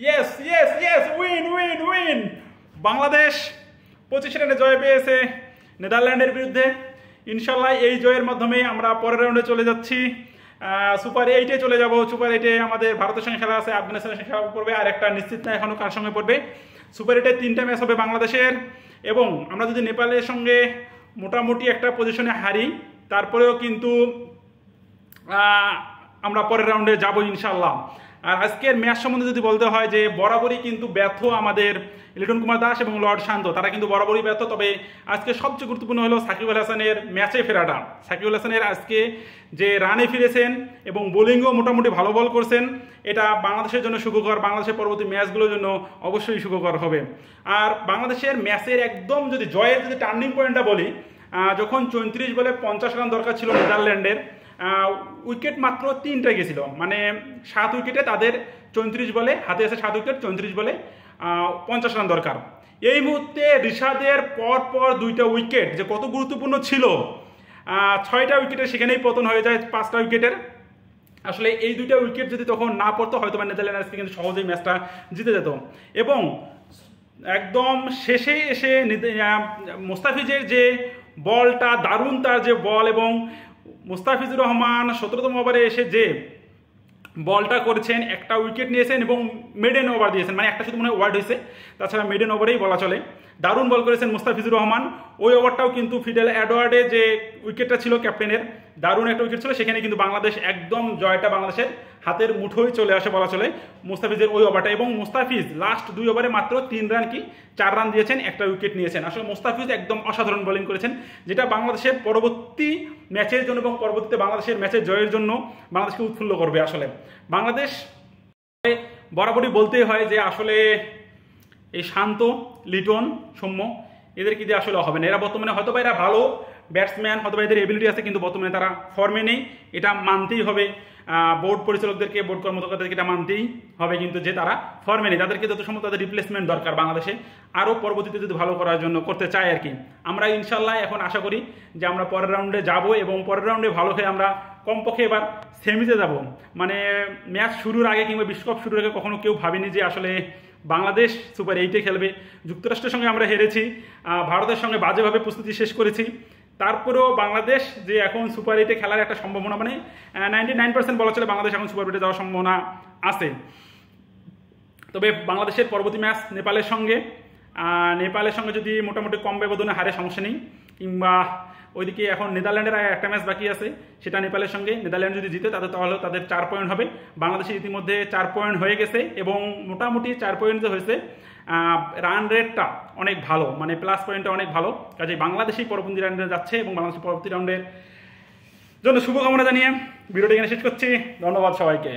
Yes yes yes, win win win. Bangladesh 25 রানে জয় পেয়েছে নেদারল্যান্ডের বিরুদ্ধে। ইনশাল্লাহ এই জয়ের মাধ্যমে আমরা পরের রাউন্ডে চলে যাচ্ছি, সুপার 8-এ চলে যাব। সুপার 8-এ আমাদের ভারতের সঙ্গে খেলা আছে, আফগানিস্তানের সঙ্গে খেলা পড়বে, আর একটা নিশ্চিত না এখনও কার সঙ্গে পড়বে। সুপার 8-এ 3টা ম্যাচ হবে বাংলাদেশের, এবং আমরা যদি নেপালের সঙ্গে মোটামুটি একটা পজিশনে হারি, তারপরেও কিন্তু আমরা পরের রাউন্ডে যাব ইনশাল্লাহ। আর আজকের ম্যাচ সম্বন্ধে যদি বলতে হয়, যে বরাবরই কিন্তু ব্যর্থ আমাদের লিটন কুমার দাস এবং লর্ড শান্ত, তারা কিন্তু বরাবরই ব্যর্থ। তবে আজকে সবচেয়ে গুরুত্বপূর্ণ হলো সাকিব আল হাসানের ম্যাচে ফেরাটা। সাকিব আল হাসানের আজকে যে রানে ফিরেছেন এবং বোলিংও মোটামুটি ভালো বল করছেন, এটা বাংলাদেশের জন্য সুখকর, বাংলাদেশের পরবর্তী ম্যাচগুলোর জন্য অবশ্যই সুখকর হবে। আর বাংলাদেশের ম্যাচের একদম যদি জয়ের যদি টার্নিং পয়েন্টটা বলি, যখন 34 বলে 50 রান দরকার ছিল নেদারল্যান্ডের, উইকেট মাত্র 3টা গেছিল, মানে 7 উইকেটে তাদের 34 বলে হাতে আছে 7 উইকেট, 34 বলে 50 রান দরকার। এই মুহূর্তে রিশাদের পর 2টা উইকেট যে কত গুরুত্বপূর্ণ ছিল, 6টা উইকেটের সেখানেই পতন হয়ে যায় 5টা উইকেটের। আসলে এই 2টা উইকেট যদি তখন না পড়তো, হয়তো নেদারল্যান্ড আজকে কিন্তু সহজেই ম্যাচটা জিতে যেত। এবং একদম শেষে এসে মোস্তাফিজের যে বলটা দারুণ, তার যে বল, এবং মুস্তাফিজুর রহমান 17তম ওভারে এসে যে বলটা করেছেন, একটা উইকেট নিয়েছেন এবং মেডেন ওভার দিয়েছেন, মানে একটা শুধু মনে হয় ওয়ার্ড হয়েছে, তাছাড়া মেডেন ওভারেই বলা চলে। দারুণ বল করেছেন মুস্তাফিজুর রহমান। ওই ওভারটাও কিন্তু ফিডেল এডওয়ার্ডে যে উইকেটটা ছিল ক্যাপ্টেনের, দারুণ একটা উইকেট ছিল, সেখানে কিন্তু বাংলাদেশ একদম জয়টা বাংলাদেশের হাতের মুঠোয় চলে আসে বলা চলে মুস্তাফিজের ওই ওভারটা। এবং মুস্তাফিজ লাস্ট 2 ওভারে মাত্র 3 রান কি 4 রান দিয়েছেন, একটা উইকেট নিয়েছেন। আসলে মুস্তাফিজ একদম অসাধারণ বোলিং করেছেন, যেটা বাংলাদেশের পরবর্তী ম্যাচের জন্য এবং পরবর্তীতে বাংলাদেশের ম্যাচের জয়ের জন্য বাংলাদেশকে উৎফুল্ল করবে। আসলে বাংলাদেশ বরাবরই বলতেই হয় যে আসলে এই শান্ত, লিটন, সৌম্য, এদেরকে দিয়ে আসলে হবে না। এরা বর্তমানে হয়তো বা এরা ভালো ব্যাটসম্যান, হয়তো বা এদের এবিলিটি আছে, কিন্তু বর্তমানে তারা ফর্মে নেই, এটা মানতেই হবে। বোর্ড পরিচালকদেরকে, বোর্ড কর্মকর্তাদেরকে এটা মানতেই হবে কিন্তু, যে তারা ফর্মে নেই। তাদেরকে যত সম্ভব তাদের রিপ্লেসমেন্ট দরকার বাংলাদেশে, আরও পরবর্তীতে যদি ভালো করার জন্য করতে চায় আর কি। আমরা ইনশাল্লাহ এখন আশা করি যে আমরা পরের রাউন্ডে যাব, এবং পরের রাউন্ডে ভালো হয়ে আমরা কমপক্ষে এবার সেমিতে যাব। মানে ম্যাচ শুরুর আগে কিংবা বিশ্বকাপ শুরুর আগে কখনো কেউ ভাবেনি যে আসলে বাংলাদেশ সুপার 8-এ খেলবে। যুক্তরাষ্ট্রের সঙ্গে আমরা হেরেছি, ভারতের সঙ্গে বাজেভাবে প্রস্তুতি শেষ করেছি, তারপরেও বাংলাদেশ যে এখন সুপার 8-এ খেলার একটা সম্ভাবনা, মানে 99% বলা চলে বাংলাদেশ এখন সুপার 8-এ যাওয়ার সম্ভাবনা আছে। তবে বাংলাদেশের পরবর্তী ম্যাচ নেপালের সঙ্গে যদি মোটামুটি কম ব্যবধানে হারে সমস্যা নেই, কিংবা ওইদিকে এখন নেদারল্যান্ডের একটা ম্যাচ বাকি আছে, সেটা নেপালের সঙ্গে। নেদারল্যান্ড যদি জিতে তাহলে তাদের 4 পয়েন্ট হবে। বাংলাদেশের ইতিমধ্যে 4 পয়েন্ট হয়ে গেছে, এবং মোটামুটি 4 পয়েন্ট যে হয়েছে, রান রেটটা অনেক ভালো, মানে প্লাস পয়েন্টটা অনেক ভালো। কাজে বাংলাদেশই পরবর্তী রাউন্ডে যাচ্ছে, এবং বাংলাদেশের পরবর্তী রাউন্ডের জন্য শুভকামনা জানিয়ে ভিডিওটি এখানে শেষ করছি। ধন্যবাদ সবাইকে।